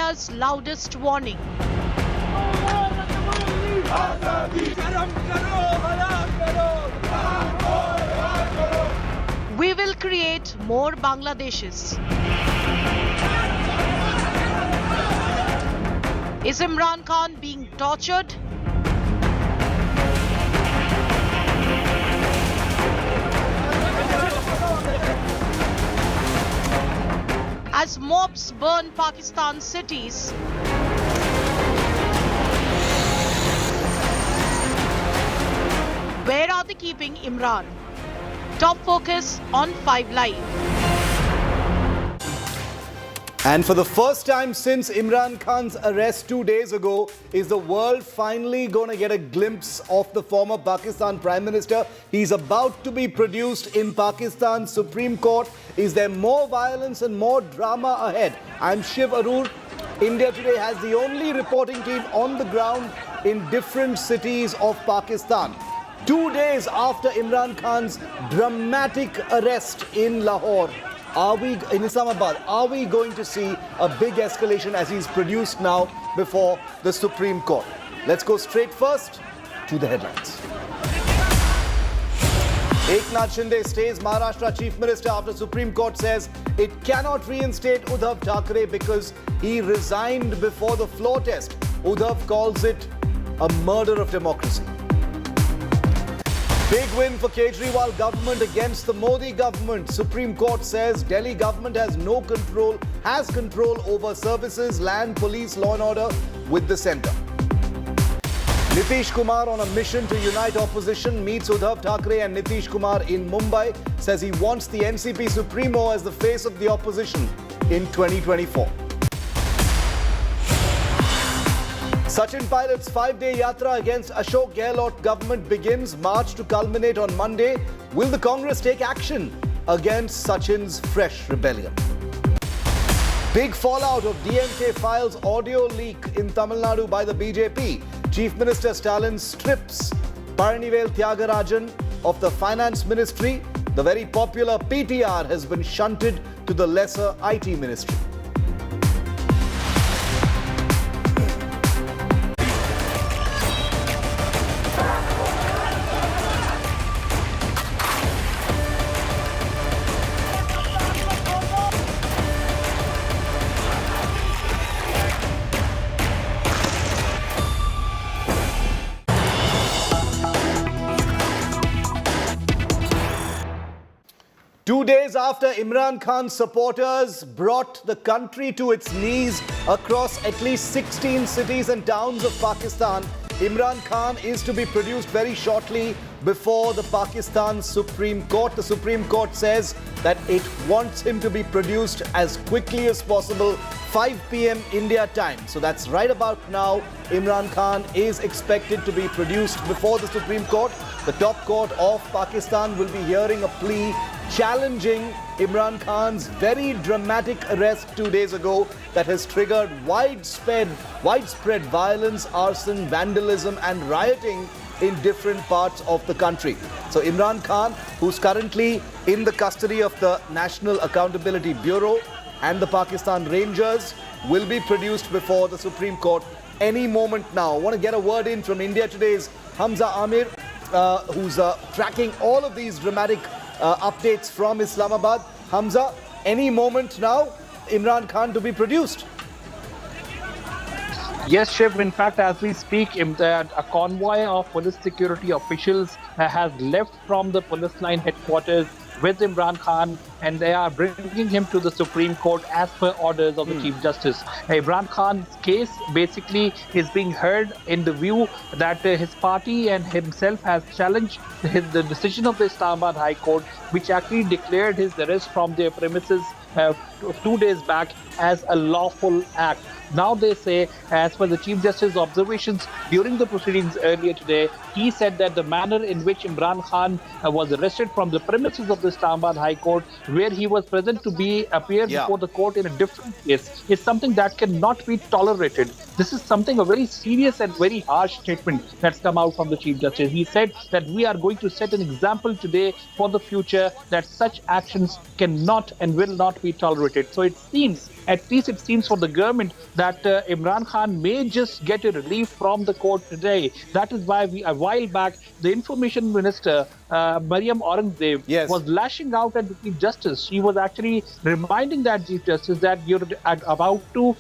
India's loudest warning. We will create more Bangladeshis. Is Imran Khan being tortured? As mobs burn Pakistan's cities, where are they keeping Imran? Top focus on 5 Live. And for the first time since Imran Khan's arrest 2 days ago, is the world finally going to get a glimpse of the former Pakistan Prime Minister? He's about to be produced in Pakistan's Supreme Court. Is there more violence and more drama ahead? I'm Shiv Aroor. India Today has the only reporting team on the ground in different cities of Pakistan. 2 days after Imran Khan's dramatic arrest in Lahore, in Islamabad, are we going to see a big escalation as he's produced now before the Supreme Court? Let's go straight first to the headlines. Eknath Shinde stays Maharashtra Chief Minister after Supreme Court says it cannot reinstate Uddhav Thackeray because he resigned before the floor test. Uddhav calls it a murder of democracy. Big win for Kejriwal government against the Modi government. Supreme Court says Delhi government has control over services, land, police, law and order with the centre. Nitish Kumar on a mission to unite opposition meets Uddhav Thackeray and Nitish Kumar in Mumbai. Says he wants the NCP Supremo as the face of the opposition in 2024. Sachin Pilot's 5-day yatra against Ashok Gehlot government begins. March to culminate on Monday. Will the Congress take action against Sachin's fresh rebellion? Big fallout of DMK files audio leak in Tamil Nadu by the BJP. Chief Minister Stalin strips Paranivel Tyagarajan of the Finance Ministry. The very popular PTR has been shunted to the lesser IT Ministry. Two days after Imran Khan's supporters brought the country to its knees across at least 16 cities and towns of Pakistan, Imran Khan is to be produced very shortly before the Pakistan Supreme Court. The Supreme Court says that it wants him to be produced as quickly as possible, 5 p.m. India time. So that's right about now. Imran Khan is expected to be produced before the Supreme Court. The top court of Pakistan will be hearing a plea challenging Imran Khan's very dramatic arrest 2 days ago that has triggered widespread violence, arson, vandalism and rioting in different parts of the country. So Imran Khan, who's currently in the custody of the National Accountability Bureau and the Pakistan Rangers, will be produced before the Supreme Court any moment now. I want to get a word in from India Today's Hamza Amir, who's tracking all of these dramatic updates from Islamabad. Hamza, any moment now, Imran Khan to be produced? Yes, Shiv. In fact, as we speak, a convoy of police security officials has left from the police line headquarters with Imran Khan, and they are bringing him to the Supreme Court as per orders of the Chief Justice. Imran Khan's case basically is being heard in the view that his party and himself has challenged the decision of the Islamabad High Court, which actually declared his arrest from their premises 2 days back as a lawful act. Now they say, as per the Chief Justice's observations during the proceedings earlier today, he said that the manner in which Imran Khan was arrested from the premises of the Islamabad High Court, where he was present to appear before the court in a different case, is something that cannot be tolerated. This is a very serious and very harsh statement that's come out from the Chief Justice. He said that we are going to set an example today for the future that such actions cannot and will not be tolerated. So it seems, at least it seems for the government, that Imran Khan may just get a relief from the court today. That is why a while back, the information minister, Maryam Aurangzeb, Yes. was lashing out at the Chief Justice. She was actually reminding that Chief Justice that you're about to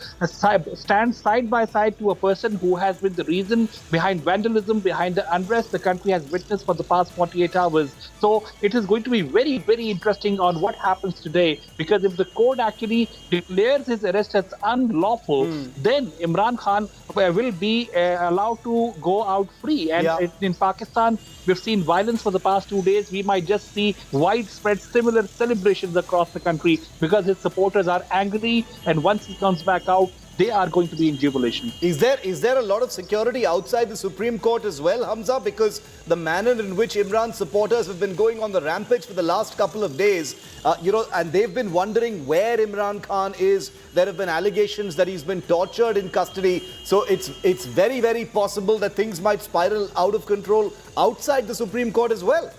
stand side by side to a person who has been the reason behind vandalism, behind the unrest the country has witnessed for the past 48 hours. So it is going to be very, very interesting on what happens today, because if the court actually declares his arrest as unlawful, then Imran Khan will be allowed to go out free. And in Pakistan, we've seen violence for the past 2 days. We might just see widespread similar celebrations across the country because his supporters are angry. And once he comes back out, they are going to be in jubilation. Is there a lot of security outside the Supreme Court as well, Hamza? Because the manner in which Imran's supporters have been going on the rampage for the last couple of days, and they've been wondering where Imran Khan is. There have been allegations that he's been tortured in custody. So it's very, very possible that things might spiral out of control outside the Supreme Court as well.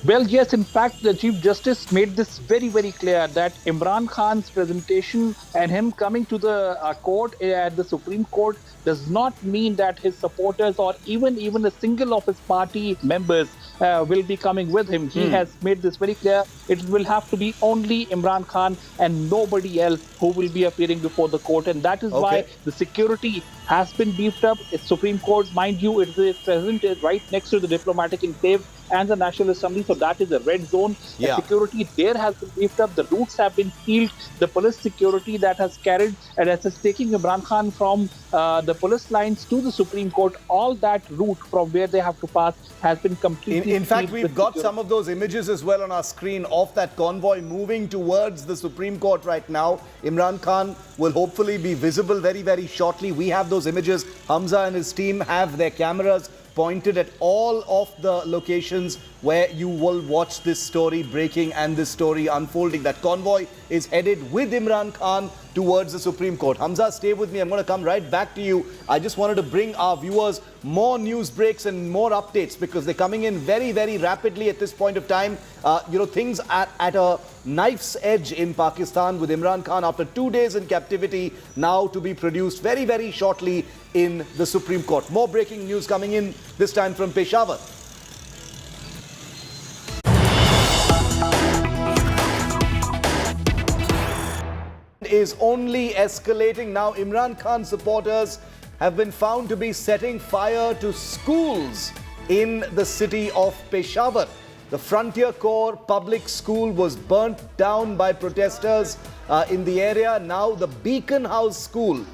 Well, yes, in fact, the Chief Justice made this very, very clear that Imran Khan's presentation and him coming to the court at the Supreme Court does not mean that his supporters or even a single of his party members will be coming with him. He has made this very clear. It will have to be only Imran Khan and nobody else who will be appearing before the court. And that is why the security has been beefed up. It's Supreme Court, mind you, it is present right next to the diplomatic enclave and the National Assembly, so that is a red zone. The security there has been beefed up, the routes have been sealed, the police security that has carried and as is taking Imran Khan from the police lines to the Supreme Court, all that route from where they have to pass has been completely In fact, we've got some of those images as well on our screen of that convoy moving towards the Supreme Court right now. Imran Khan will hopefully be visible very, very shortly. We have those images. Hamza and his team have their cameras pointed at all of the locations where you will watch this story breaking and this story unfolding. That convoy is headed with Imran Khan towards the Supreme Court. Hamza, stay with me. I'm going to come right back to you. I just wanted to bring our viewers more news breaks and more updates because they're coming in very, very rapidly at this point of time. Things at a knife's edge in Pakistan with Imran Khan after 2 days in captivity, now to be produced very, very shortly in the Supreme Court. More breaking news coming in, this time from Peshawar. Is only escalating now. Imran Khan supporters have been found to be setting fire to schools in the city of Peshawar. The Frontier Corps public school was burnt down by protesters in the area. Now the Beacon House School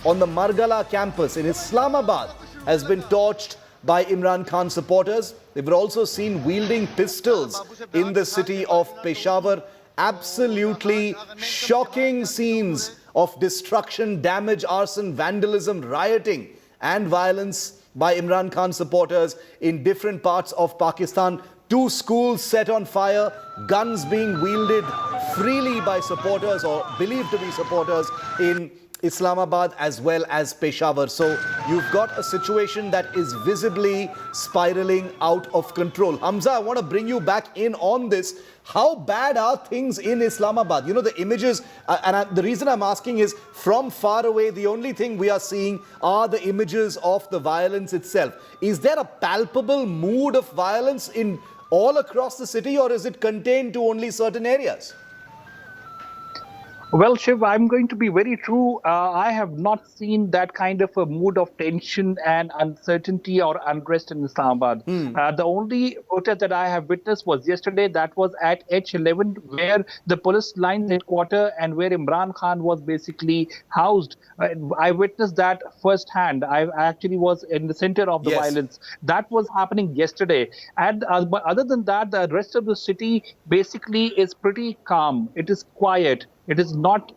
on the Margala campus in Islamabad has been torched by Imran Khan supporters. They were also seen wielding pistols in the city of Peshawar. Absolutely shocking scenes of destruction, damage, arson, vandalism, rioting and violence by Imran Khan supporters in different parts of Pakistan. 2 schools set on fire, guns being wielded freely by supporters or believed to be supporters in Islamabad as well as Peshawar. So you've got a situation that is visibly spiraling out of control. Hamza, I want to bring you back in on this. How bad are things in Islamabad? You know, the images, the reason I'm asking is from far away, the only thing we are seeing are the images of the violence itself. Is there a palpable mood of violence in all across the city, or is it contained to only certain areas? Well, Shiv, I'm going to be very true. I have not seen that kind of a mood of tension and uncertainty or unrest in Islamabad. The only protest that I have witnessed was yesterday. That was at H11, where the police line headquarters and where Imran Khan was basically housed. I witnessed that firsthand. I actually was in the center of the violence. That was happening yesterday. And but other than that, the rest of the city basically is pretty calm. It is quiet. It is not,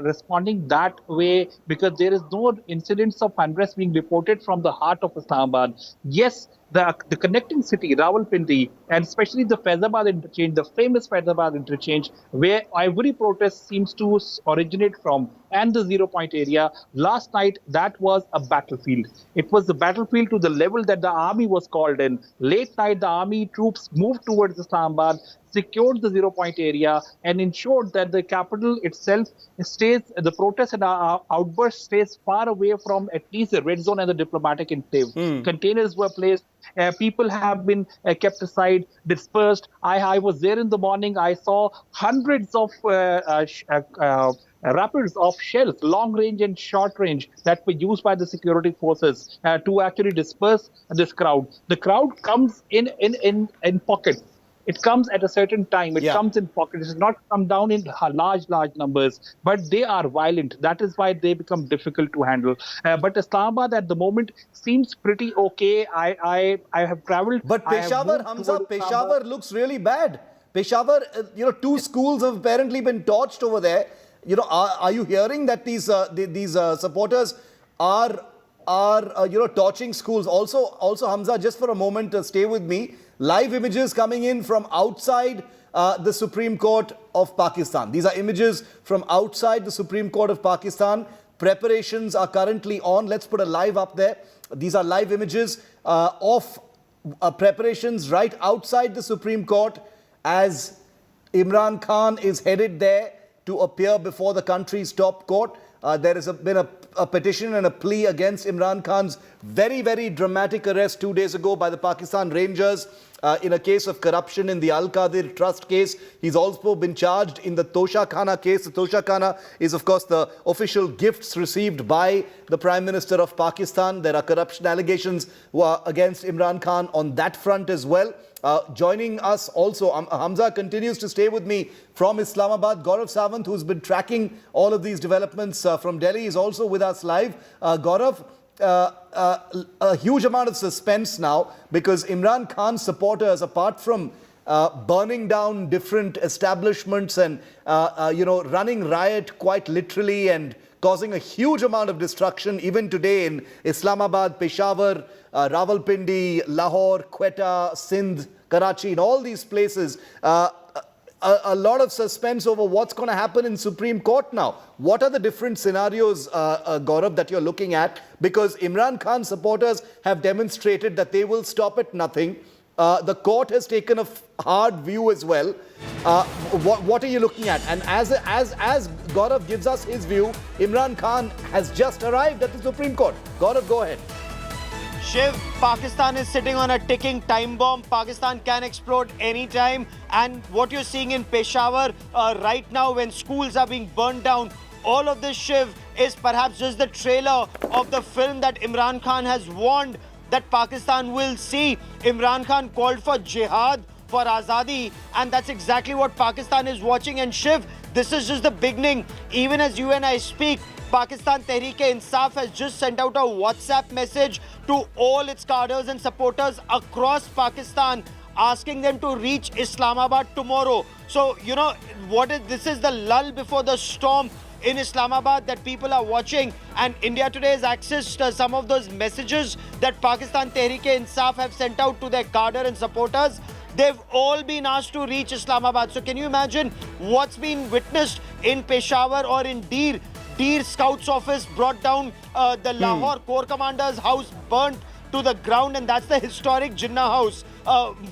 responding that way because there is no incidents of unrest being reported from the heart of Islamabad. Yes, the connecting city, Rawalpindi, and especially the Faizabad interchange, the famous Faizabad interchange, where every protest seems to originate from, and the zero point area. Last night, that was a battlefield. It was the battlefield to the level that the army was called in. Late night, the army troops moved towards Islamabad, secured the zero point area, and ensured that the capital itself stays, the protest and outburst stays far away from at least the red zone and the diplomatic enclave. Containers were placed. People have been kept aside, dispersed. I was there in the morning. I saw hundreds of rapids of shells, long range and short range, that were used by the security forces to actually disperse this crowd. The crowd comes in pockets. It comes at a certain time. It comes in pockets. It does not come down in large numbers, but they are violent. That is why they become difficult to handle. But Islamabad at the moment seems pretty okay. I have traveled. But Peshawar, Hamza, Peshawar looks really bad. Peshawar, 2 schools have apparently been torched over there. Are you hearing that these supporters are torching schools? Also, Hamza, just for a moment, stay with me. Live images coming in from outside the Supreme Court of Pakistan. These are images from outside the Supreme Court of Pakistan. Preparations are currently on. Let's put a live up there. These are live images of preparations right outside the Supreme Court as Imran Khan is headed there to appear before the country's top court. There has been a petition and a plea against Imran Khan's very dramatic arrest 2 days ago by the Pakistan Rangers in a case of corruption in the Al-Qadir Trust case. He's also been charged in the Tosha Khana case. The Tosha Khana is, of course, the official gifts received by the Prime Minister of Pakistan. There are corruption allegations against Imran Khan on that front as well. Joining us also, Hamza continues to stay with me from Islamabad. Gaurav Sawant, who's been tracking all of these developments from Delhi, is also with us live. Gaurav, a huge amount of suspense now because Imran Khan's supporters, apart from burning down different establishments and running riot quite literally and causing a huge amount of destruction even today in Islamabad, Peshawar, Rawalpindi, Lahore, Quetta, Sindh, Karachi, in all these places, a lot of suspense over what's going to happen in Supreme Court now. What are the different scenarios, Gaurav, that you're looking at? Because Imran Khan supporters have demonstrated that they will stop at nothing. The court has taken a hard view as well. What are you looking at? And as Gaurav gives us his view, Imran Khan has just arrived at the Supreme Court. Gaurav, go ahead. Shiv, Pakistan is sitting on a ticking time bomb. Pakistan can explode anytime. And what you're seeing in Peshawar right now, when schools are being burned down, all of this, Shiv, is perhaps just the trailer of the film that Imran Khan has warned that Pakistan will see. Imran Khan called for jihad, for azadi, and that's exactly what Pakistan is watching. And Shiv, this is just the beginning. Even as you and I speak, Pakistan Tehreek-e-Insaf has just sent out a WhatsApp message to all its cadres and supporters across Pakistan, asking them to reach Islamabad tomorrow. So, this is the lull before the storm in Islamabad that people are watching, and India Today has accessed some of those messages that Pakistan Tehreek-e-Insaf have sent out to their cadre and supporters. They've all been asked to reach Islamabad. So can you imagine what's been witnessed in Peshawar or in Deer? Deer Scouts office brought down, the Lahore Corps Commander's house burnt to the ground, and that's the historic Jinnah House.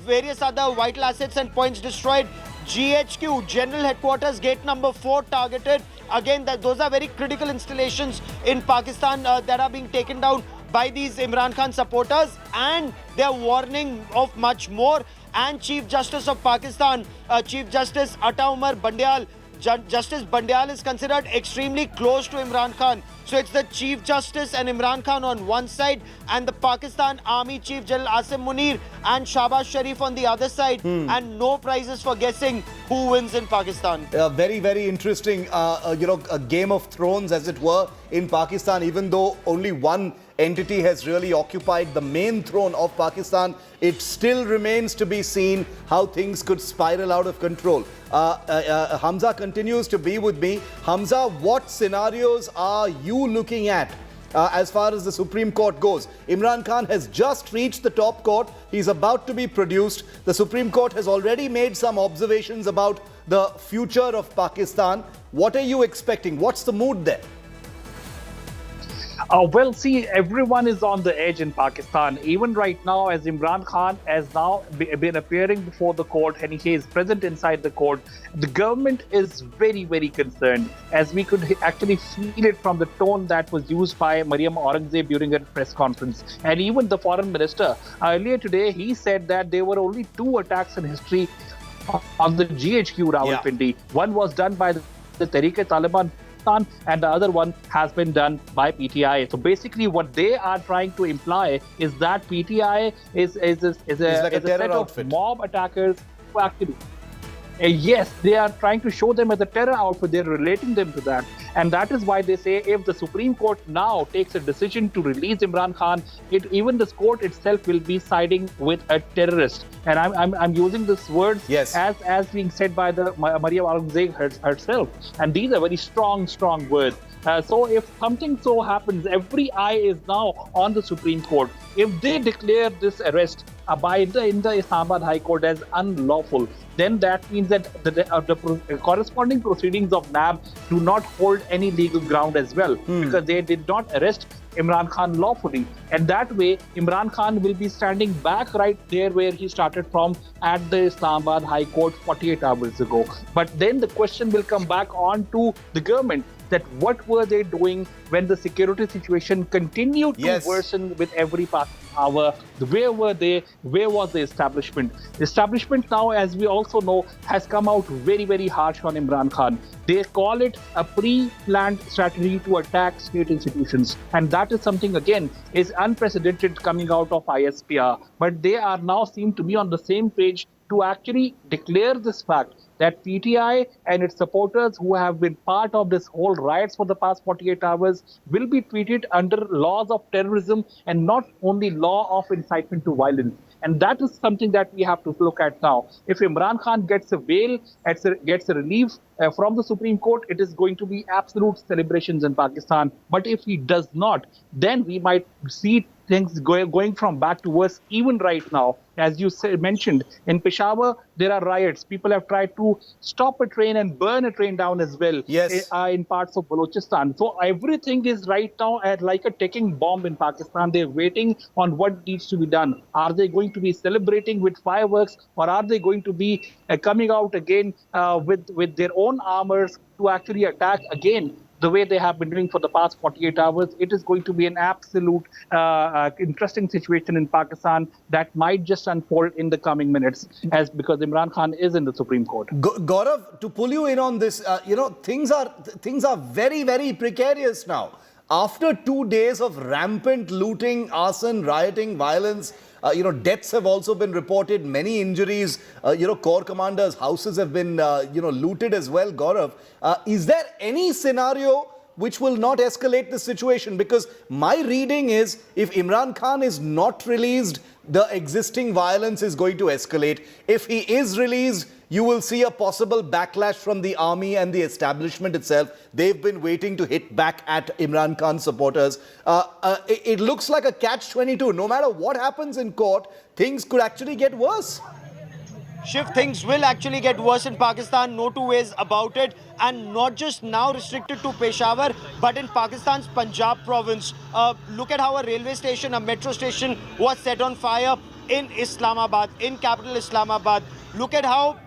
Various other vital assets and points destroyed. GHQ, General Headquarters, Gate number 4 targeted. Again, those are very critical installations in Pakistan that are being taken down by these Imran Khan supporters, and they're warning of much more. And Chief Justice of Pakistan, Chief Justice Atta Umar Bandial, Justice Bandial is considered extremely close to Imran Khan. So it's the Chief Justice and Imran Khan on one side, and the Pakistan Army Chief General Asim Munir and Shehbaz Sharif on the other side. And no prizes for guessing who wins in Pakistan. Very interesting, a Game of Thrones, as it were, in Pakistan. Even though only one entity has really occupied the main throne of Pakistan, it still remains to be seen how things could spiral out of control. Hamza continues to be with me. Hamza, what scenarios are you looking at as far as the Supreme Court goes. Imran Khan has just reached the top court. He's about to be produced. The Supreme Court has already made some observations about the future of Pakistan. What are you expecting? What's the mood there? Well, see, everyone is on the edge in Pakistan. Even right now, as Imran Khan has now been appearing before the court and he is present inside the court, the government is very, very concerned, as we could actually feel it from the tone that was used by Maryam Aurangzeb during her press conference. And even the foreign minister, earlier today, he said that there were only 2 attacks in history on the GHQ Rawalpindi. One was done by the Tehreek-e-Taliban, and the other one has been done by PTI. So basically what they are trying to imply is that PTI is a set outfit. of mob attackers who actually... yes, they are trying to show them as a terror outfit. They're relating them to that. And that is why they say if the Supreme Court now takes a decision to release Imran Khan, even the court itself will be siding with a terrorist. And I'm using these words as being said by the Maryam Aurangzeb herself. And these are very strong words. So if something so happens, every eye is now on the Supreme Court. If they declare this arrest in the Islamabad High Court as unlawful, then that means that the corresponding proceedings of NAB do not hold any legal ground as well, because they did not arrest Imran Khan lawfully. And that way, Imran Khan will be standing back right there where he started from at the Islamabad High Court 48 hours ago. But then the question will come back on to the government, that what were they doing when the security situation continued to worsen with every passing hour? Where were they? Where was the establishment? The establishment now, as we also know, has come out very, very harsh on Imran Khan. They call it a pre-planned strategy to attack state institutions. And that is something, again, is unprecedented coming out of ISPR. But they are now seem to be on the same page to actually declare this fact that PTI and its supporters who have been part of this whole riots for the past 48 hours will be treated under laws of terrorism and not only law of incitement to violence. And that is something that we have to look at now. If Imran Khan gets a bail, gets a relief from the Supreme Court, it is going to be absolute celebrations in Pakistan. But if he does not, then we might see things going from bad to worse even right now. As you mentioned, in Peshawar, there are riots. People have tried to stop a train and burn a train down as well in parts of Balochistan. So everything is right now at like a ticking bomb in Pakistan. They're waiting on what needs to be done. Are they going to be celebrating with fireworks, or are they going to be coming out again with their own armors to actually attack again the way they have been doing for the past 48 hours? It is going to be an absolute interesting situation in Pakistan that might just unfold in the coming minutes, because Imran Khan is in the Supreme Court. Gaurav, to pull you in on this, things are very, very precarious now. After 2 days of rampant looting, arson, rioting, violence, deaths have also been reported, many injuries, corps commanders' houses have been, looted as well, Gaurav. Is there any scenario which will not escalate the situation? Because my reading is, if Imran Khan is not released, the existing violence is going to escalate. If he is released, you will see a possible backlash from the army and the establishment itself. They've been waiting to hit back at Imran Khan supporters. It looks like a catch-22. No matter what happens in court, things could actually get worse. Shiv, things will actually get worse in Pakistan, no two ways about it. And not just now restricted to Peshawar, but in Pakistan's Punjab province. Look at how a railway station, a metro station was set on fire in Islamabad, in capital Islamabad. Look at how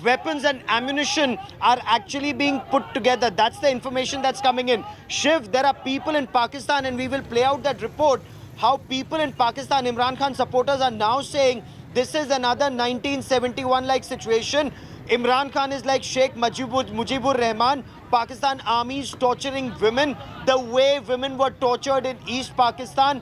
weapons and ammunition are actually being put together. That's the information that's coming in. Shiv, there are people in Pakistan, and we will play out that report, how people in Pakistan, Imran Khan supporters, are now saying this is another 1971-like situation. Imran Khan is like Sheikh Mujibur Rahman. Pakistan army is torturing women the way women were tortured in East Pakistan.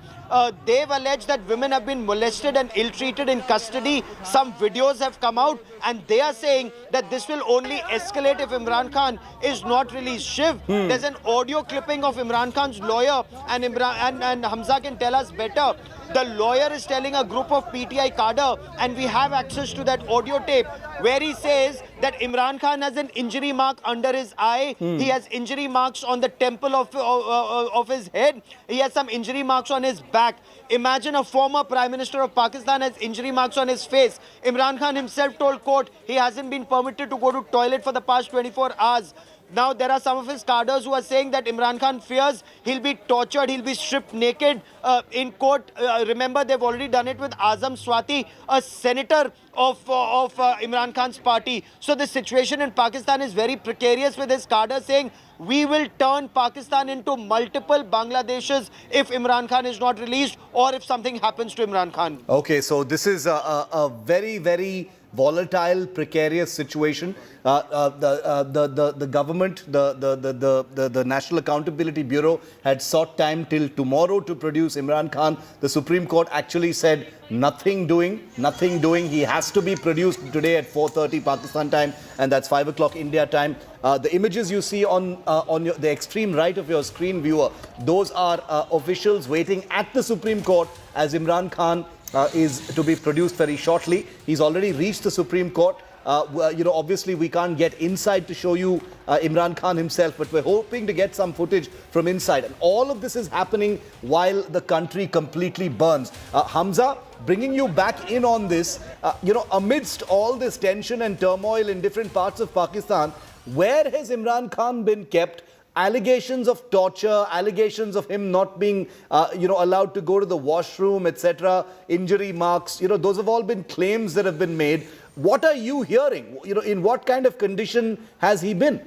They've alleged that women have been molested and ill-treated in custody. Some videos have come out, and they are saying that this will only escalate if Imran Khan is not released. Shiv, there's an audio clipping of Imran Khan's lawyer, and Hamza can tell us better. The lawyer is telling a group of PTI cadre, and we have access to that audio tape, where he says that Imran Khan has an injury mark under his eye. He has injury marks on the temple of his head. He has some injury marks on his back. Imagine a former Prime Minister of Pakistan has injury marks on his face. Imran Khan himself told court he hasn't been permitted to go to toilet for the past 24 hours. Now, there are some of his cadres who are saying that Imran Khan fears he'll be tortured, he'll be stripped naked in court. Remember, they've already done it with Azam Swati, a senator of Imran Khan's party. So the situation in Pakistan is very precarious, with his cadre saying, we will turn Pakistan into multiple Bangladeshes if Imran Khan is not released or if something happens to Imran Khan. Okay, so this is a very, very volatile, precarious situation. The government, the National Accountability Bureau had sought time till tomorrow to produce Imran Khan. The Supreme Court actually said nothing doing. He has to be produced today at 4:30 Pakistan time, and that's 5 o'clock India time. The images you see on the extreme right of your screen, viewer, those are officials waiting at the Supreme Court as Imran Khan is to be produced very shortly. He's already reached the Supreme Court. Obviously we can't get inside to show you Imran Khan himself, but we're hoping to get some footage from inside. And all of this is happening while the country completely burns. Hamza, bringing you back in on this, amidst all this tension and turmoil in different parts of Pakistan, where has Imran Khan been kept? Allegations of torture, allegations of him not being, allowed to go to the washroom, etc., injury marks, those have all been claims that have been made. What are you hearing? In what kind of condition has he been?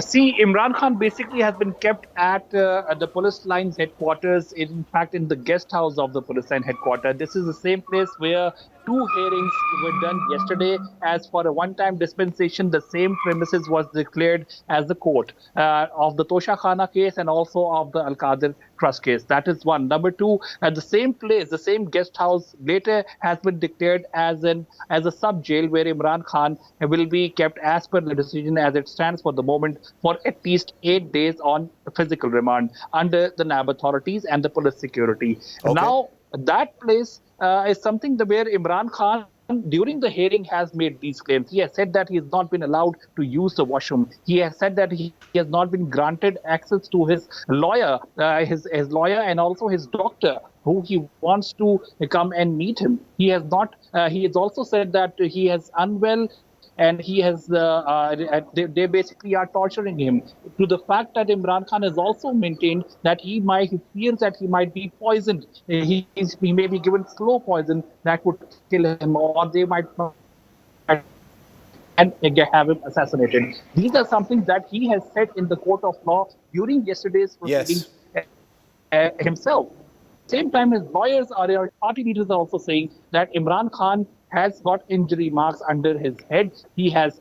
See, Imran Khan basically has been kept at the police line's headquarters, in fact, in the guest house of the police line headquarters. This is the same place where 2 hearings were done yesterday. As for a one-time dispensation, the same premises was declared as the court of the Tosha Khana case and also of the Al-Qadir Trust case. That is one. Number two, at the same place, the same guest house later has been declared as a sub-jail where Imran Khan will be kept as per the decision as it stands for the moment for at least 8 days on physical remand under the NAB authorities and the police security. Okay. Now, that place is something where Imran Khan during the hearing has made these claims. He has said that he has not been allowed to use the washroom. He has said that he has not been granted access to his lawyer, his lawyer and also his doctor, who he wants to come and meet him. He has not. He has also said that he is unwell. And he has, they basically are torturing him, to the fact that Imran Khan has also maintained that he fears that he might be poisoned. He may be given slow poison that would kill him, or they might and have him assassinated. These are something that he has said in the court of law during yesterday's proceedings himself. Same time, his lawyers or party leaders are also saying that Imran Khan has got injury marks under his head. He has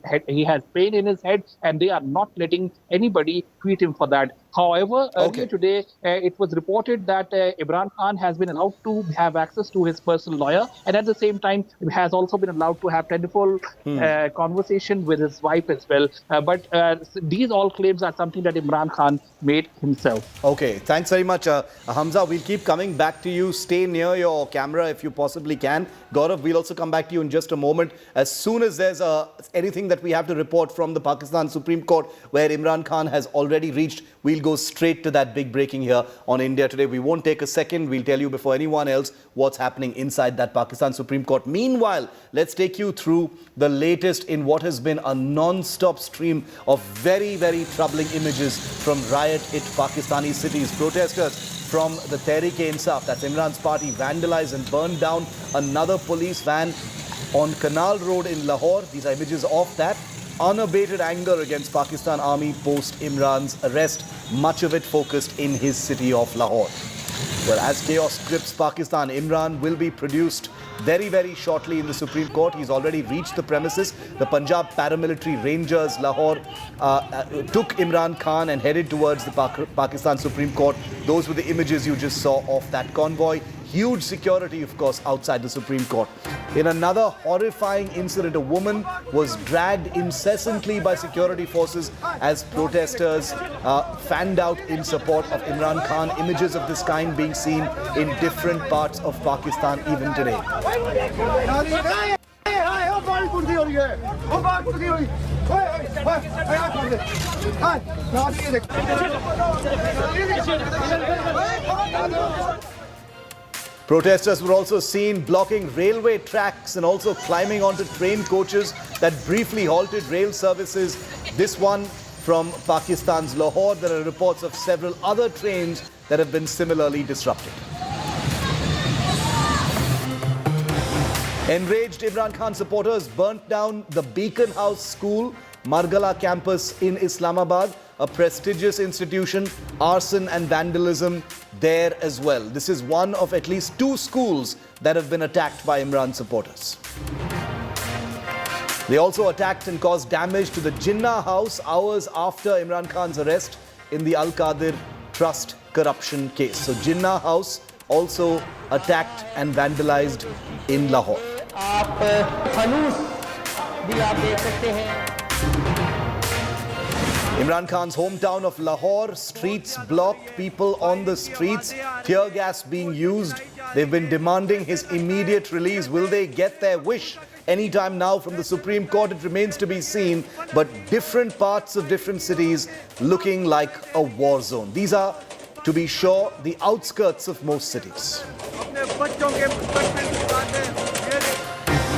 pain in his head, and they are not letting anybody treat him for that. However, earlier today, it was reported that Imran Khan has been allowed to have access to his personal lawyer, and at the same time, has also been allowed to have telephone conversation with his wife as well. But these all claims are something that Imran Khan made himself. Okay, thanks very much, Hamza. We'll keep coming back to you. Stay near your camera if you possibly can. Gaurav, we'll also come back to you in just a moment. As soon as there's anything that we have to report from the Pakistan Supreme Court, where Imran Khan has already reached, we'll go straight to that big breaking here on India Today. We won't take a second. We'll tell you before anyone else what's happening inside that Pakistan Supreme Court. Meanwhile, let's take you through the latest in what has been a non-stop stream of very, very troubling images from riot-hit Pakistani cities. Protesters from the Tehreek-e-Insaf, that's Imran's party, vandalized and burned down another police van on Canal Road in Lahore. These are images of that. Unabated anger against Pakistan Army post Imran's arrest, much of it focused in his city of Lahore. Well, as chaos grips Pakistan, Imran will be produced very, very shortly in the Supreme Court. He's already reached the premises. The Punjab paramilitary Rangers, Lahore, took Imran Khan and headed towards the Pakistan Supreme Court. Those were the images you just saw of that convoy. Huge security, of course, outside the Supreme Court. In another horrifying incident, a woman was dragged incessantly by security forces as protesters fanned out in support of Imran Khan. Images of this kind being seen in different parts of Pakistan even today. Protesters were also seen blocking railway tracks and also climbing onto train coaches that briefly halted rail services. This one from Pakistan's Lahore. There are reports of several other trains that have been similarly disrupted. Enraged Imran Khan supporters burnt down the Beacon House School, Margala campus in Islamabad, a prestigious institution. Arson and vandalism there as well. This is one of at least 2 schools that have been attacked by Imran supporters. They also attacked and caused damage to the Jinnah house hours after Imran Khan's arrest in the Al-Qadir Trust corruption case. So Jinnah house also attacked and vandalized in Lahore. Imran Khan's hometown of Lahore, streets blocked, people on the streets, tear gas being used. They've been demanding his immediate release. Will they get their wish anytime now from the Supreme Court? It remains to be seen, but different parts of different cities looking like a war zone. These are, to be sure, the outskirts of most cities.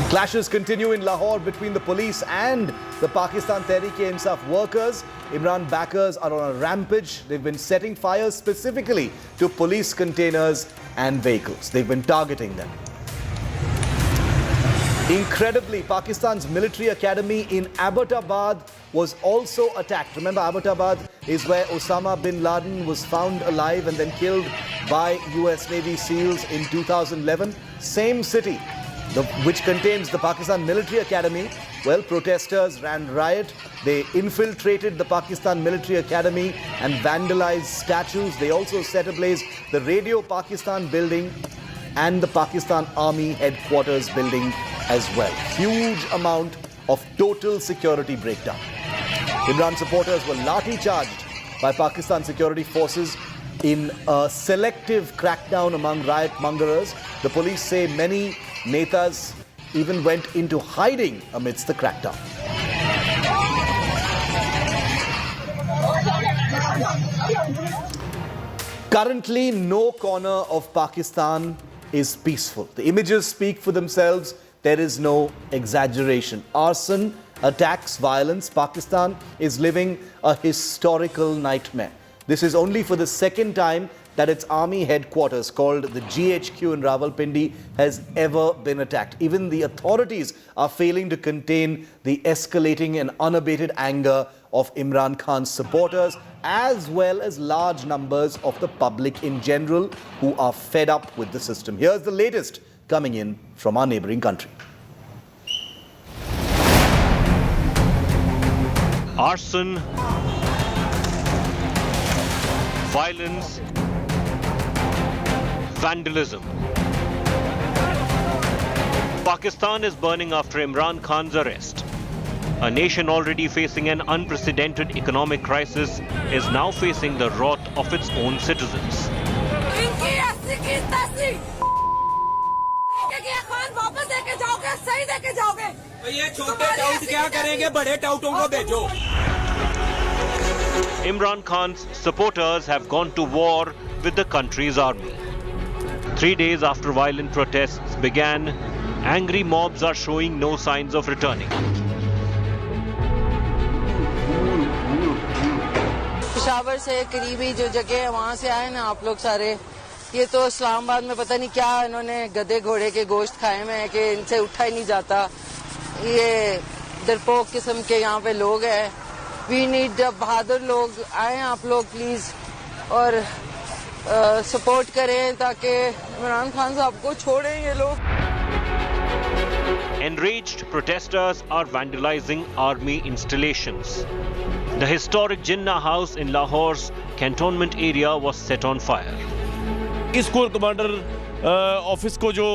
Clashes continue in Lahore between the police and the Pakistan Tehreek-e-Insaf workers. Imran backers are on a rampage. They've been setting fires specifically to police containers and vehicles. They've been targeting them. Incredibly, Pakistan's military academy in Abbottabad was also attacked. Remember, Abbottabad is where Osama bin Laden was found alive and then killed by US Navy SEALs in 2011. Same city, which contains the Pakistan Military Academy. Well, protesters ran riot. They infiltrated the Pakistan Military Academy and vandalized statues. They also set ablaze the Radio Pakistan building and the Pakistan Army headquarters building as well. Huge amount of total security breakdown. Imran supporters were lathi-charged by Pakistan security forces in a selective crackdown among riot mongers. The police say many netas even went into hiding amidst the crackdown. Currently, no corner of Pakistan is peaceful. The images speak for themselves. There is no exaggeration. Arson, attacks, violence. Pakistan is living a historical nightmare. This is only for the second time that its army headquarters, called the GHQ in Rawalpindi, has ever been attacked. Even the authorities are failing to contain the escalating and unabated anger of Imran Khan's supporters, as well as large numbers of the public in general who are fed up with the system. Here's the latest coming in from our neighboring country. Arson, violence, vandalism. Pakistan is burning after Imran Khan's arrest. A nation already facing an unprecedented economic crisis is now facing the wrath of its own citizens. Imran Khan's supporters have gone to war with the country's army. 3 days after violent protests began, angry mobs are showing no signs of returning. Peshawar से करीबी जो जगह है वहाँ से आए ना आप लोग सारे, ये तो इस्लामाबाद में पता नहीं क्या इन्होंने गधे घोड़े के गोश्त खाए में है कि इनसे उठा ही नहीं जाता. ये डरपोक किस्म के यहाँ पे लोग हैं. वी नीड बहादुर लोग आए आप लोग प्लीज और सपोर्ट करें ताकि इमरान खान साहब को छोड़ें ये लोग. Enraged protesters are vandalizing army installations. The historic Jinnah house in Lahore's cantonment area was set on fire. School commander office को जो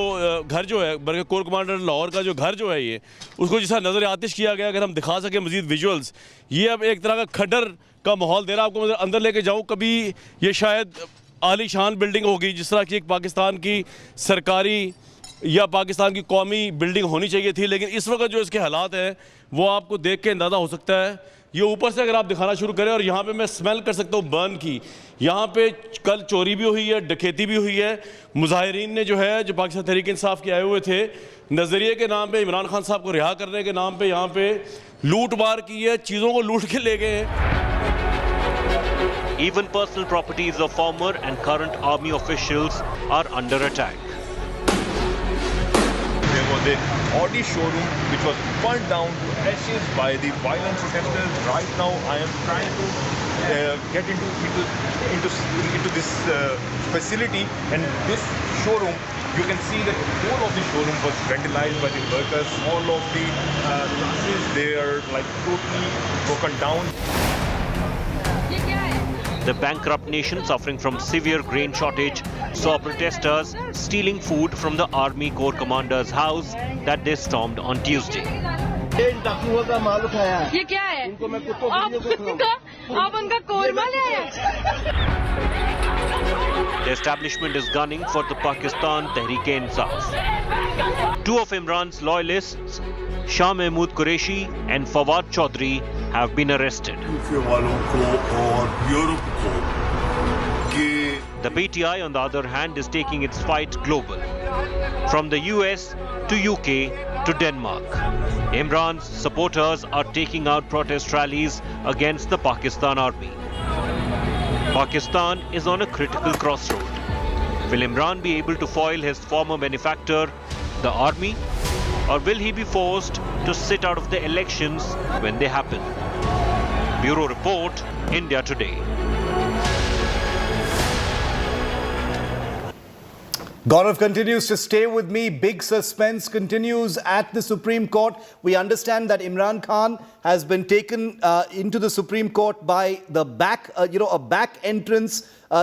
घर जो है बल्कि कोर कमांडर लाहौर का जो घर जो है ये उसको जिस तरह नज़र आतिश किया गया, अगर हम दिखा सकें मज़ीद विजुअल्स, ये अब एक तरह का खड्डर का माहौल दे रहा है आपको। मैं अंदर लेके जाऊँ, कभी ये शायद आलीशान बिल्डिंग होगी जिस तरह की एक पाकिस्तान की सरकारी या पाकिस्तान की कौमी बिल्डिंग होनी चाहिए थी, लेकिन इस वक्त जो इसके हालात हैं वो आपको देख के अंदाज़ा हो सकता है। ये ऊपर से अगर आप दिखाना शुरू करें, और यहाँ पे मैं स्मेल कर सकता हूँ बर्न की। यहाँ पे कल चोरी भी हुई है, डकैती भी हुई है। मुजाहिरीन ने जो है, जो पाकिस्तान तहरीक इंसाफ के आए हुए थे, नज़रिए के नाम पे, इमरान खान साहब को रिहा करने के नाम पे यहाँ पे लूट मार की है, चीज़ों को लूट के ले गए हैं। Even personal properties of former and current army officials are under attack. There was an Audi showroom which was burned down to ashes by the violent protesters. Right now, I am trying to get into this facility, and this showroom, you can see that the whole of the showroom was vandalized by the workers. All of the glasses, they are like totally broken down. The bankrupt nation, suffering from severe grain shortage, saw protesters stealing food from the army corps commander's house that they stormed on Tuesday. ये क्या है? आप उनका कोरमा ले आए? The establishment is gunning for the Pakistan Tehreek-e-Insaf. Two of Imran's loyalists, Shah Mahmood Qureshi and Fawad Chaudhry, have been arrested. The PTI, on the other hand, is taking its fight global. From the US to UK to Denmark, Imran's supporters are taking out protest rallies against the Pakistan army. Pakistan is on a critical crossroad. Will Imran be able to foil his former benefactor, the army, or will he be forced to sit out of the elections when they happen? Bureau Report, India Today. Gaurav continues to stay with me. Big suspense continues at the Supreme Court. We understand that Imran Khan has been taken into the Supreme Court by the back, a back entrance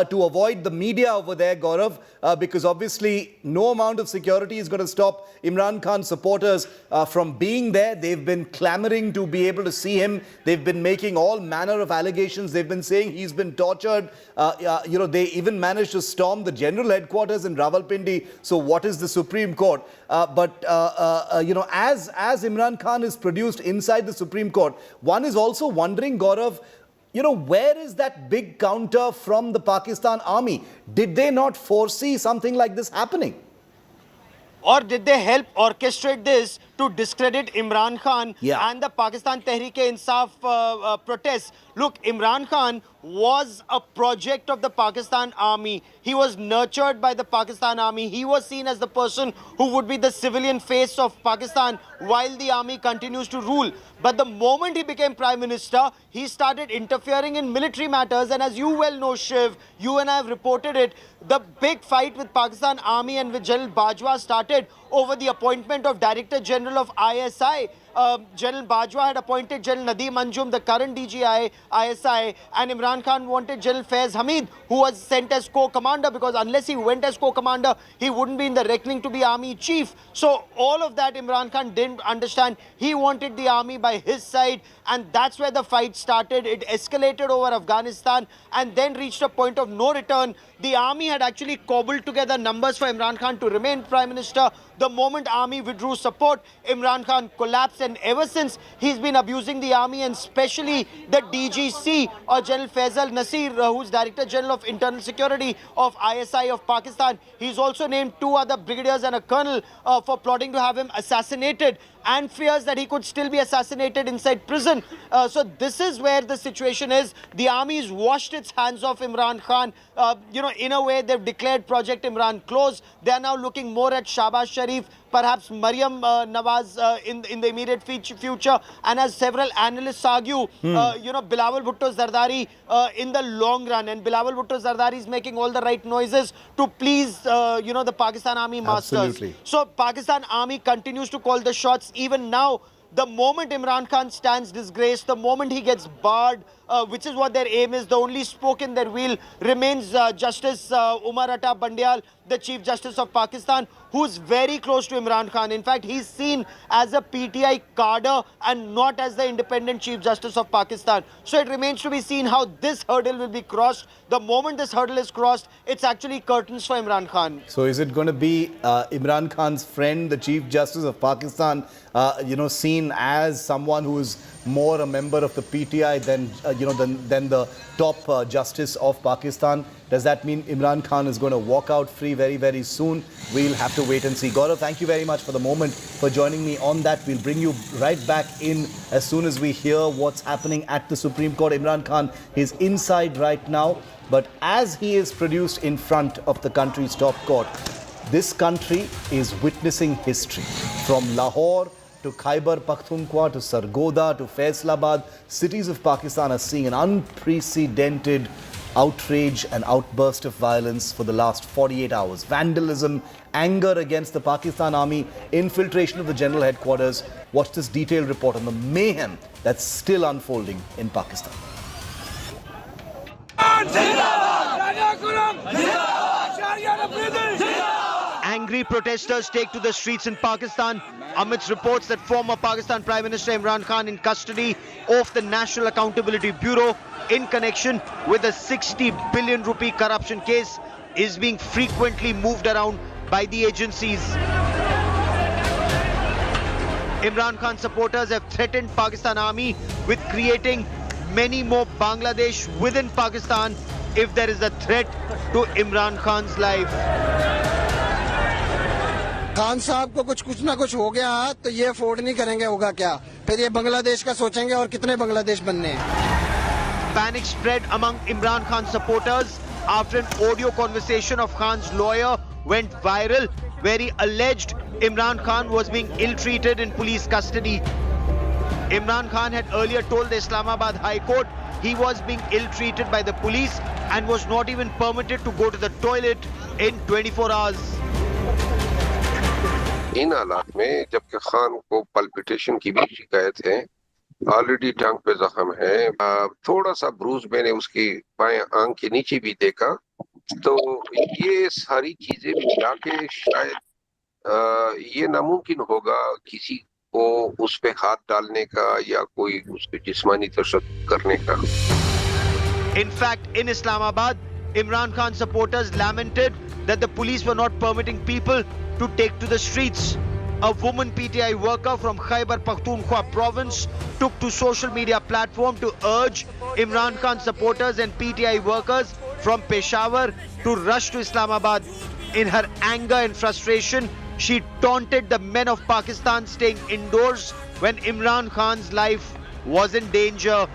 to avoid the media over there, Gaurav, because obviously no amount of security is going to stop Imran Khan supporters from being there. They've been clamoring to be able to see him. They've been making all manner of allegations. They've been saying he's been tortured. They even managed to storm the general headquarters in Rawalpindi. So what is the Supreme Court? As Imran Khan is produced inside the Supreme Court, one is also wondering, Gaurav, where is that big counter from the Pakistan army? Did they not foresee something like this happening? Or did they help orchestrate this to discredit Imran Khan and the Pakistan Tehreek-e-Insaf protests? Look, Imran Khan was a project of the Pakistan army. He was nurtured by the Pakistan army. He was seen as the person who would be the civilian face of Pakistan while the army continues to rule. But the moment he became Prime Minister, he started interfering in military matters. And as you well know, Shiv, you and I have reported it, the big fight with Pakistan army and with General Bajwa started over the appointment of Director General of ISI. General Bajwa had appointed General Nadeem Anjum, the current DGI, ISI, and Imran Khan wanted General Faiz Hamid, who was sent as co-commander, because unless he went as co-commander, he wouldn't be in the reckoning to be army chief. So all of that Imran Khan didn't understand. He wanted the army by his side, and that's where the fight started. It escalated over Afghanistan and then reached a point of no return. The army had actually cobbled together numbers for Imran Khan to remain Prime Minister. The moment army withdrew support, Imran Khan collapsed, and ever since he's been abusing the army, and especially the DGC or General Faisal Nasir, who's Director General of Internal Security of ISI of Pakistan. He's also named 2 other brigadiers and a colonel for plotting to have him assassinated, and fears that he could still be assassinated inside prison. So this is where the situation is. The army's washed its hands off Imran Khan. In a way, they've declared Project Imran closed. They are now looking more at Shehbaz Sharif, perhaps Maryam Nawaz in the immediate future. And as several analysts argue, Bilawal Bhutto Zardari in the long run. And Bilawal Bhutto Zardari is making all the right noises to please, the Pakistan Army masters. Absolutely. So Pakistan Army continues to call the shots even now. The moment Imran Khan stands disgraced, the moment he gets barred which is what their aim is. The only spoke in their wheel remains Justice Umar Ata Bandial, the Chief Justice of Pakistan, who's very close to Imran Khan. In fact, he's seen as a PTI cadre and not as the independent Chief Justice of Pakistan. So it remains to be seen how this hurdle will be crossed. The moment this hurdle is crossed, it's actually curtains for Imran Khan. So is it going to be Imran Khan's friend, the Chief Justice of Pakistan, seen as someone who is more a member of the PTI than the top Justice of Pakistan? Does that mean Imran Khan is going to walk out free very, very soon? We'll have to wait and see. Gaurav, thank you very much for the moment, for joining me on that. We'll bring you right back in as soon as we hear what's happening at the Supreme Court. Imran Khan is inside right now, but as he is produced in front of the country's top court, this country is witnessing history. From Lahore to Khyber Pakhtunkhwa to Sargodha to Faisalabad, cities of Pakistan are seeing an unprecedented outrage and outburst of violence for the last 48 hours. Vandalism, anger against the Pakistan Army, infiltration of the general headquarters. Watch this detailed report on the mayhem that's still unfolding in Pakistan. Angry protesters take to the streets in Pakistan amidst reports that former Pakistan Prime Minister Imran Khan, in custody of the National Accountability Bureau in connection with a 60 billion rupee corruption case, is being frequently moved around by the agencies. Imran Khan supporters have threatened Pakistan Army with creating many more Bangladesh within Pakistan if there is a threat to Imran Khan's life. Khan साहब को कुछ ना कुछ हो गया तो ये afford नहीं करेंगे, होगा क्या? फिर ये बांग्लादेश का सोचेंगे और कितने बांग्लादेश बनने हैं? Panic spread among Imran Khan supporters after an audio conversation of Khan's lawyer went viral, where he alleged Imran Khan was being ill-treated in police custody. Imran Khan had earlier told the Islamabad High Court he was being ill-treated by the police and was not even permitted to go to the toilet in 24 hours. इन हालात में जबकि खान को palpitation की भी शिकायत है, already टांग पे जख्म है, थोड़ा सा ब्रूज मैंने उसकी बाएं आंख के नीचे भी देखा, तो ये सारी चीजें मिला के शायद ये नामुमकिन होगा किसी को उस पे हाथ डालने का या कोई उसके जिस्मानी तशद्दुद करने का. In fact, in Islamabad, Imran Khan supporters lamented that the police were not permitting people to take to the streets. A woman PTI worker from Khyber Pakhtunkhwa province took to social media platform to urge Imran Khan supporters and PTI workers from Peshawar to rush to Islamabad. In her anger and frustration, she taunted the men of Pakistan staying indoors when Imran Khan's life was in danger.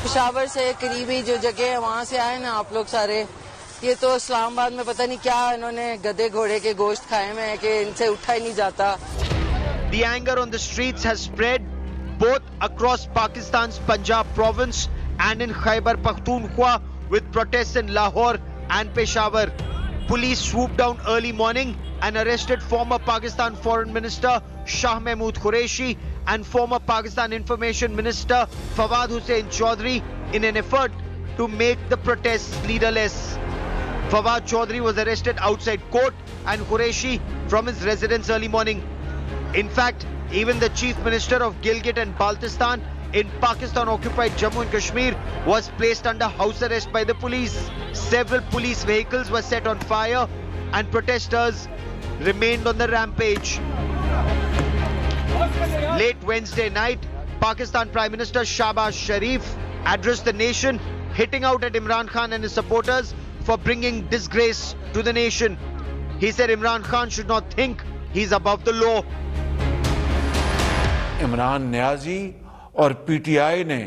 Peshawar से करीबी जो जगह है वहाँ से आए ना आप लोग सारे, ये तो इस्लामाबाद में पता नहीं क्या इन्होंने गधे घोड़े के गोश्त खाए में है कि इनसे उठा ही नहीं जाता. The anger on the streets has spread both across Pakistan's Punjab province and in Khyber Pakhtunkhwa, with protests in Lahore and Peshawar. Police swooped down early morning and arrested former Pakistan Foreign Minister Shah Mahmood Qureshi and former Pakistan Information Minister Fawad Hussain Chaudhry in an effort to make the protests leaderless. Fawad Chaudhry was arrested outside court and Qureshi from his residence early morning. In fact, even the Chief Minister of Gilgit and Baltistan in Pakistan-occupied Jammu and Kashmir was placed under house arrest by the police. Several police vehicles were set on fire and protesters remained on the rampage. Late Wednesday night, Pakistan Prime Minister Shehbaz Sharif addressed the nation, hitting out at Imran Khan and his supporters for bringing disgrace to the nation. He said Imran Khan should not think he's above the law. Imran Niazi और PTI ने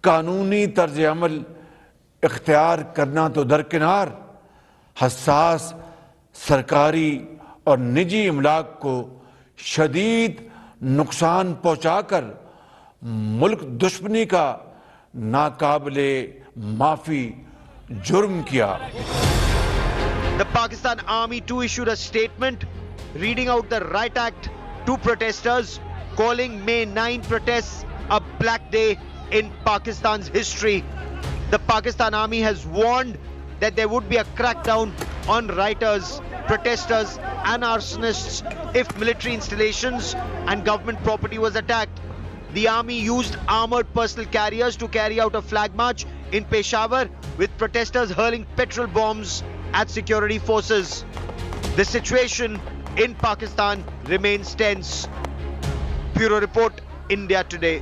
कानूनी तर्ज अमल इख्तियार करना तो दरकिनार, हसास सरकारी और निजी इमलाक को शदीद नुकसान पहुंचाकर मुल्क दुश्मनी का नाकाबिले माफी जुर्म किया. The Pakistan Army too issued a statement reading out the Riot Act to protesters, calling May 9 protests a black day in Pakistan's history. The Pakistan Army has warned that there would be a crackdown on rioters, protesters and arsonists if military installations and government property was attacked. The army used armoured personal carriers to carry out a flag march in Peshawar, with protesters hurling petrol bombs at security forces. The situation in Pakistan remains tense. Bureau Report, India Today.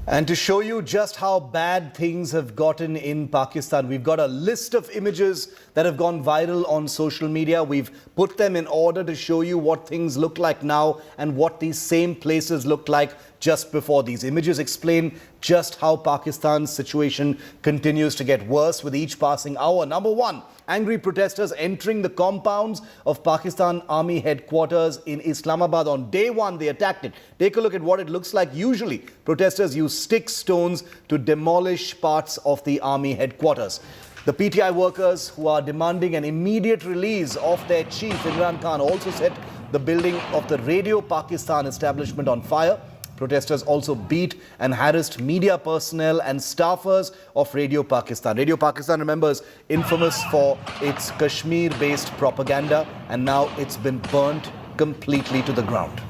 And to show you just how bad things have gotten in Pakistan, we've got a list of images that have gone viral on social media. We've put them in order to show you what things look like now and what these same places looked like just before. These images explain just how Pakistan's situation continues to get worse with each passing hour. Number one, angry protesters entering the compounds of Pakistan Army headquarters in Islamabad. On day one, they attacked it. Take a look at what it looks like. Usually, protesters use sticks, stones to demolish parts of the army headquarters. The PTI workers who are demanding an immediate release of their chief, Imran Khan, also set the building of the Radio Pakistan establishment on fire. Protesters also beat and harassed media personnel and staffers of Radio Pakistan. Radio Pakistan, remembers, infamous for its Kashmir-based propaganda, and now it's been burnt completely to the ground.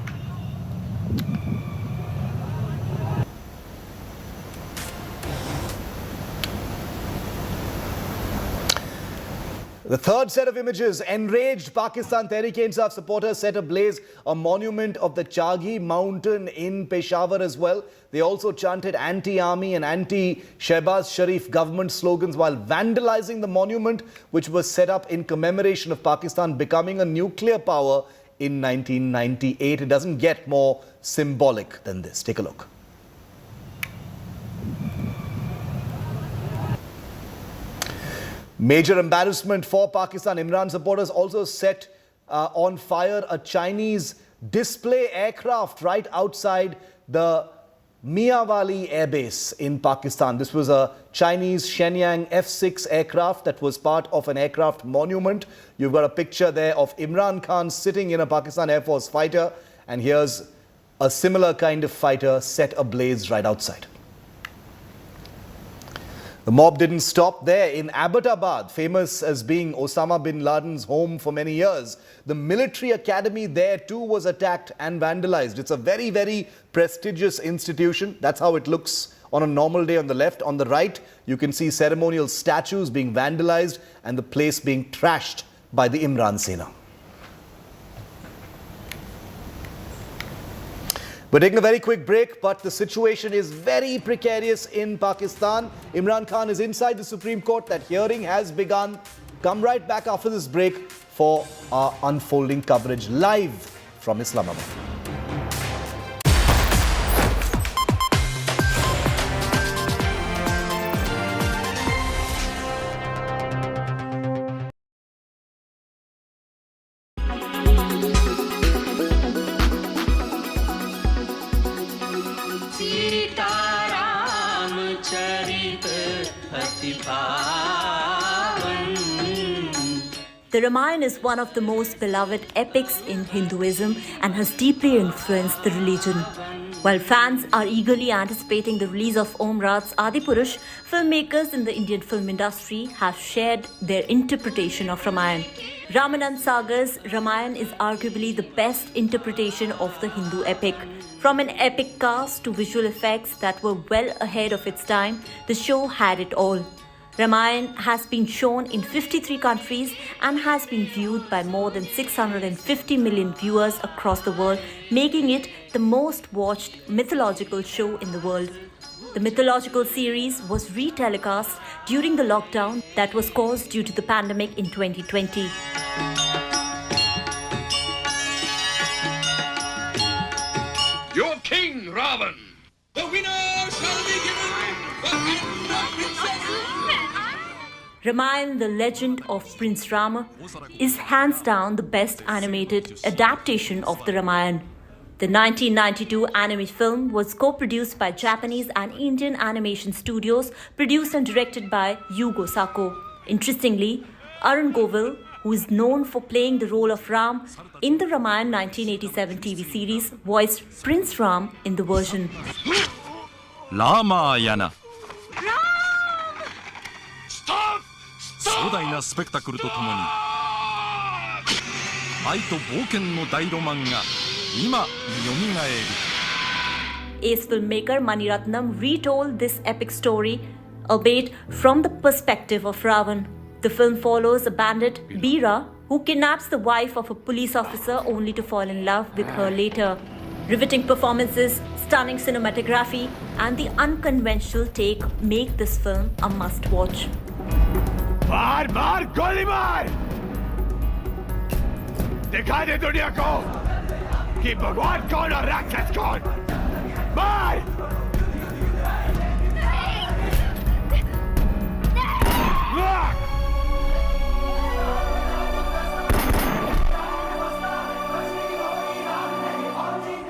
The third set of images, enraged Pakistan Tehreek-e-Insaf supporters set ablaze a monument of the Chaghi mountain in Peshawar as well. They also chanted anti-army and anti-Shehbaz Sharif government slogans while vandalizing the monument, which was set up in commemoration of Pakistan becoming a nuclear power in 1998. It doesn't get more symbolic than this. Take a look. Major embarrassment for Pakistan. Imran supporters also set on fire a Chinese display aircraft right outside the Miawali Air Base in Pakistan. This was a Chinese Shenyang F-6 aircraft that was part of an aircraft monument. You've got a picture there of Imran Khan sitting in a Pakistan Air Force fighter, and here's a similar kind of fighter set ablaze right outside. The mob didn't stop there. In Abbottabad, famous as being Osama bin Laden's home for many years, the military academy there too was attacked and vandalized. It's a very, very prestigious institution. That's how it looks on a normal day on the left. On the right, you can see ceremonial statues being vandalized and the place being trashed by the Imran Sena. We're taking a very quick break, but the situation is very precarious in Pakistan. Imran Khan is inside the Supreme Court. That hearing has begun. Come right back after this break for our unfolding coverage live from Islamabad. The Ramayana is one of the most beloved epics in Hinduism and has deeply influenced the religion. While fans are eagerly anticipating the release of Om Raat's Adipurush, filmmakers in the Indian film industry have shared their interpretation of Ramayana. Ramanand Sagar's Ramayana is arguably the best interpretation of the Hindu epic. From an epic cast to visual effects that were well ahead of its time, the show had it all. Ramayana has been shown in 53 countries and has been viewed by more than 650 million viewers across the world, making it the most watched mythological show in the world. The mythological series was re-telecast during the lockdown that was caused due to the pandemic in 2020. Your king, Ravan! The winner shall be given the hand of Princess. Ramayana, the legend of Prince Rama, is hands down the best animated adaptation of the Ramayana. The 1992 anime film was co-produced by Japanese and Indian animation studios, produced and directed by Yugo Sako. Interestingly, Arun Govil, who is known for playing the role of Ram in the Ramayana 1987 TV series, voiced Prince Ram in the version. Ramayana. Stop! 壮大なスペクタクルとともに愛と冒険の大ロマンが今よみがえる。Ace filmmaker Mani Ratnam retold this epic story, albeit from the perspective of Ravan. The film follows a bandit, Bira, who kidnaps the wife of a police officer only to fall in love with her later. Riveting performances, stunning cinematography, and the unconventional take make this film a must-watch. मार मार गोली मार दिखा दे दुनिया को कि भगवान कौन और राक्षस कौन मार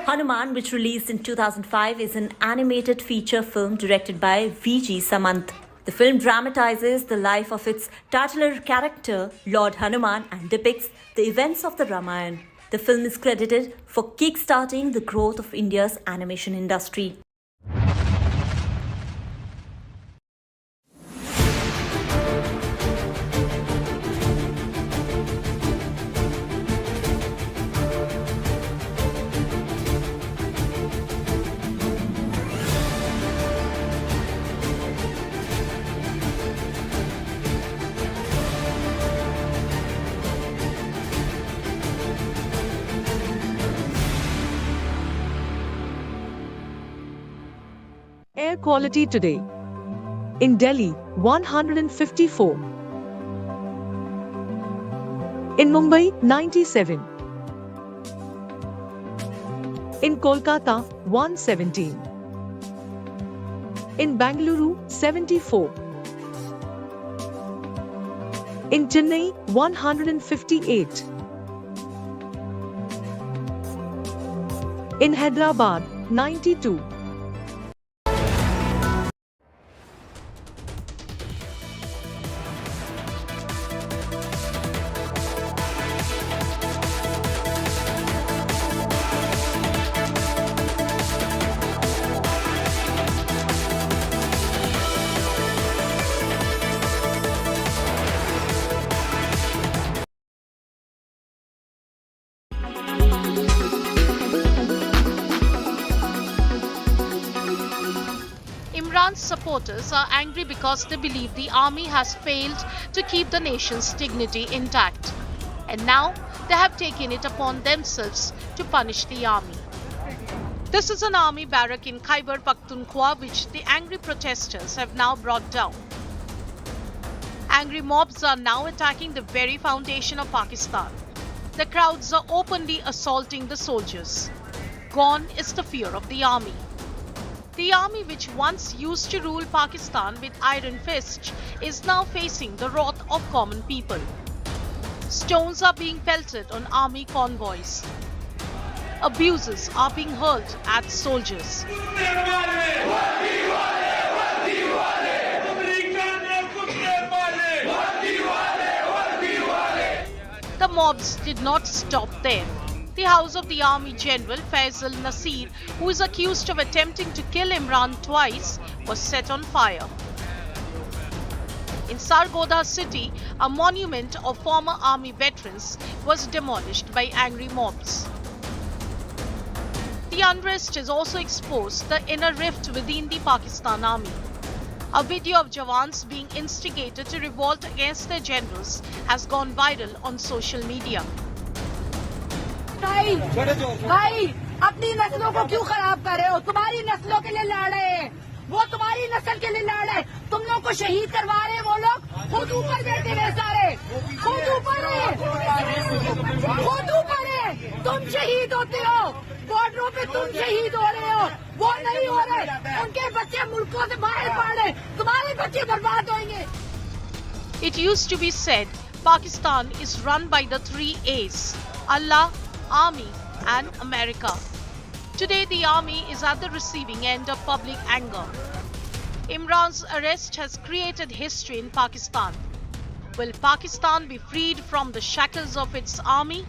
Hanuman, which released in 2005, is an animated feature film directed by V.G. Samant. The film dramatizes the life of its titular character, Lord Hanuman, and depicts the events of the Ramayana. The film is credited for kick-starting the growth of India's animation industry. Air quality today. In Delhi, 154. In Mumbai, 97. In Kolkata, 117. In Bangalore, 74. In Chennai, 158. In Hyderabad, 92. Imran's supporters are angry because they believe the army has failed to keep the nation's dignity intact. And now they have taken it upon themselves to punish the army. This is an army barrack in Khyber Pakhtunkhwa which the angry protesters have now brought down. Angry mobs are now attacking the very foundation of Pakistan. The crowds are openly assaulting the soldiers. Gone is the fear of the army. The army, which once used to rule Pakistan with iron fists, is now facing the wrath of common people. Stones are being pelted on army convoys. Abuses are being hurled at soldiers. The mobs did not stop there. The house of the Army General Faisal Nasir, who is accused of attempting to kill Imran twice, was set on fire. In Sargodha city, a monument of former army veterans was demolished by angry mobs. The unrest has also exposed the inner rift within the Pakistan army. A video of Jawans being instigated to revolt against their generals has gone viral on social media. भाई अपनी नस्लों को क्यों खराब कर रहे हो? तुम्हारी नस्लों के लिए लड़ रहे हैं, वो तुम्हारी नस्ल के लिए लड़ रहे हैं। तुम लोग को शहीद करवा रहे हैं वो लोग, खुद ऊपर बैठे हुए सारे, खुद ऊपर है, खुद ऊपर है। तुम शहीद होते हो, बॉर्डरों पे तुम शहीद हो रहे हो, वो नहीं हो रहे। उनके बच्चे मुल्कों से बाहर पड़ रहे, तुम्हारे बच्चे बर्बाद होंगे। It used to be said Pakistan is run by the three A's: Allah, Army and America. Today the army is at the receiving end of public anger. Imran's arrest has created history in Pakistan. Will Pakistan be freed from the shackles of its army?